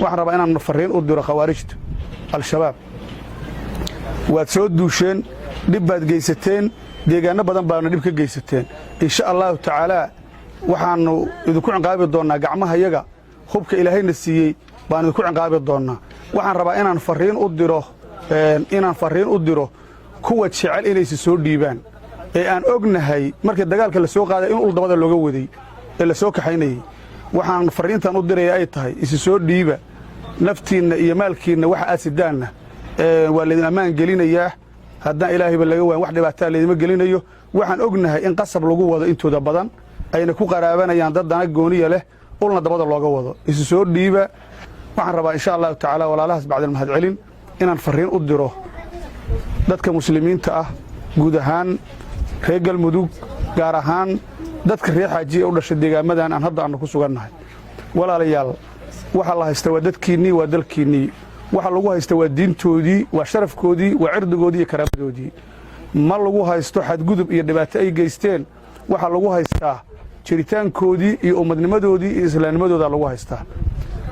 waxaan rabaa inaan fariin u diro khawaarijta al-shabaab waad soo duusheen dhib baad geysateen deegaano badan baadna dhib ka geysateen insha allahu tacaala waxaannu idinku ciqaabi doonnaa gacmaha yaga hubka ilaahayna siiyey baan idinku ciqaabi doonnaa waxaan rabaa inaan fariin u diro kuwa jecel inaysi soo dhiibaan ee aan ognahay markii dagaalka la soo qaaday in uldabada looga waday ee la soo kaxaynayay waxaan fariintan u diraya ay tahay isi soo dhiiba naftiinna iyo maalkiinna waxa aad sidaanna waa laydin ammaan gelinayaa haddaan ilaahayba laga waayn wax dhibaataa laydima gelinayo waxaan ognahay in qasab lagu wado intooda badan ayna ku qaraabanayaan dad dana gooniya leh ulna dabada looga wado isi soo dhiiba waxaan rabaa insha allahu tacaala walaalahaas bacdal mahadcelin inaan fariin u diro dadka muslimiinta ah guud ahaan reer galmudug gaar ahaan dadka reer xaajiya u dhashay deegaamadan aan hadda aanu ku sugannahay walaalayaal waxa la haysta waa dadkiinnii waa dalkiinnii waxa lagu haysta waa diintoodii waa sharafkoodii waa cirdigoodii iyo karaamadoodii ma lagu haysto xadgudub iyo dhibaato ay geysteen waxa lagu haystaa jiritaankoodii iyo ummadnimadoodii iyo islaamnimadooda lagu haystaa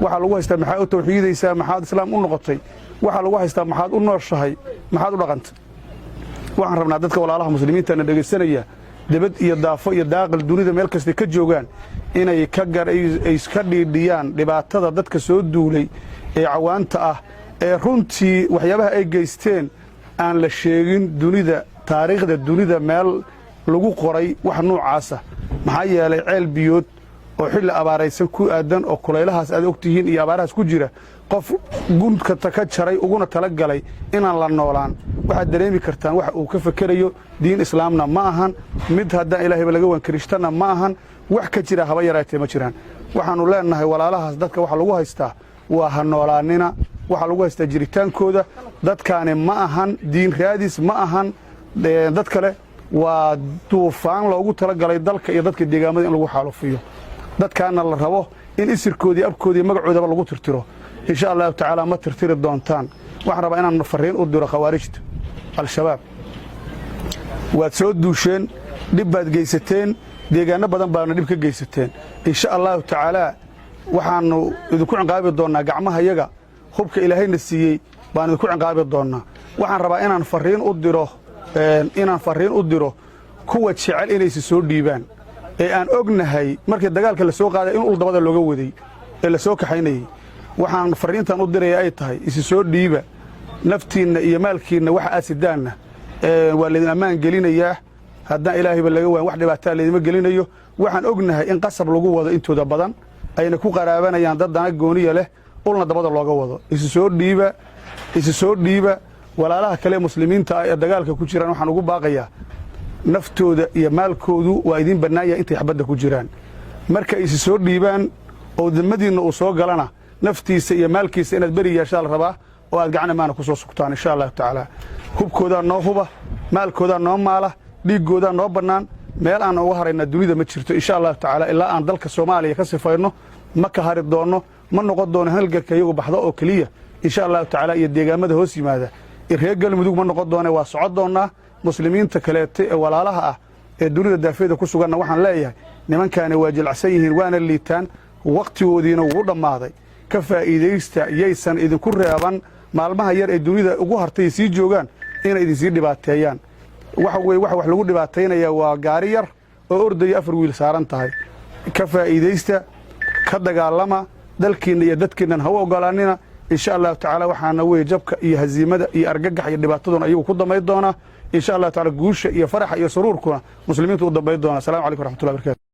waxa lagu haystaa maxaad u tawxiidaysaa maxaad islaam u noqotay waxa lagu haystaa maxaad u nooshahay maxaad u dhaqantay waxaan rabnaa dadka walaalaha muslimiintana dhegaysanaya debad iyo daafo iyo daaqil dunida meel kasta ka joogaan inay ka dhiidhiyaan dhibaatada dadka soo duulay ee cawaanta ah ee runtii waxyaabaha ay geysteen aan la sheegin dunida taariikhda dunida meel lagu qoray wax noocaasa maxaa yeelay ceel biyood oo xilli abaaraysan ku aadan oo kulaylahaas aad ogtihiin iyo abaarahaas ku jira qof gundka ka jaray uguna tala galay inaan la noolaan waxaad dareemi kartaan waxa uu ka fakerayo diin islaamna ma ahan mid haddaan ilaahayba laga waan kirishtanna ma ahan wax ka jira haba yaraatee ma jiraan waxaannu leennahay walaalahaas dadka waxa lagu haystaa waa ha noolaanina waxa lagu haystaa jiritaankooda dadkaani ma ahan diin raadis ma ahan dad kale waa duufaan loogu talagalay dalka iyo dadka deegaamada in lagu xaalufiyo dadkaana la rabo in isirkoodii abkoodii magacoodaba lagu tirtiro insha allahu tacaala ma tirtiri doontaan waxaan rabaa inaan fariin u diro khawaarijta al-shabaab waad soo duusheen dhib baad geysateen deegaano badan baadna dhib ka geysateen insha allahu tacaala waxaannu idinku ciqaabi doonnaa gacmaha yaga hubka ilaahayna siiyey baan idinku ciqaabi doonnaa waxaan rabaa inaan fariin u diro kuwa jecel inaysi soo dhiibaan ee aan ognahay markii dagaalka la soo qaaday in uldabada looga waday ee la soo kaxaynayay waxaan fariintan u diraya ay tahay isi soo dhiiba naftiinna iyo maalkiinna waxa aad sidaanna waa laydin ammaan gelinayaa haddaan ilaahayba laga waayn wax dhibaataa laydima gelinayo waxaan ognahay in qasab lagu wado intooda badan ayna ku qaraabanayaan dad dana gooniya leh ulna dabada looga wado isi soo dhiiba walaalaha kale muslimiinta ah ee dagaalka ku jiraan waxaan ugu baaqayaa naftooda iyo maalkoodu waa idiin bannaanya intay xabadda ku jiraan marka isi soo dhiibaan oo dimmadiinna uu soo galana naftiisa iyo maalkiisa inaad beri yeeshaa la rabaa oo aad gacan imaana ku soo sugtaan insha allahu tacaala hubkoodaa noo huba maalkoodaa noo maala dhiiggoodaa noo bannaan meel aan uga haraynaa dunida ma jirto insha allahu tacaala ilaa aan dalka soomaaliya ka sifayno ma ka hari doonno ma noqon doono halganka iyagu baxdo oo keliya insha allahu tacaala iyo deegaamada hoos yimaada reer galmudug ma noqon doone waa socon doonnaa muslimiinta kaleete ee walaalaha ah ee dunida daafeeda ku suganna waxaan leeyahay nimankaani waa jilacsan yihiin waana liitaan wakhtigoodiina wuu dhammaaday ka faa'iidaysta yaysan idinku reeban maalmaha yar ee dunida ugu hartay sii joogaan inay idinsii dhibaateeyaan waxa wax lagu dhibaataynayaa waa gaari yar oo ordaya 4 wiil saaran tahay ka faa'iidaysta ka dagaalama dalkiinna iyo dadkiinnan ha u ogolaanina insha allahu tacaala waxaana weeye jabka iyo haziimada iyo argagax iyo dhibaataduna ayagu ku dambayn doonaa insha allahu tacaala guusha iyo faraxa iyo suruurkuna muslimiintu u dambayn doonaa asalaamu calaykum waraxmatullahi wabarakatu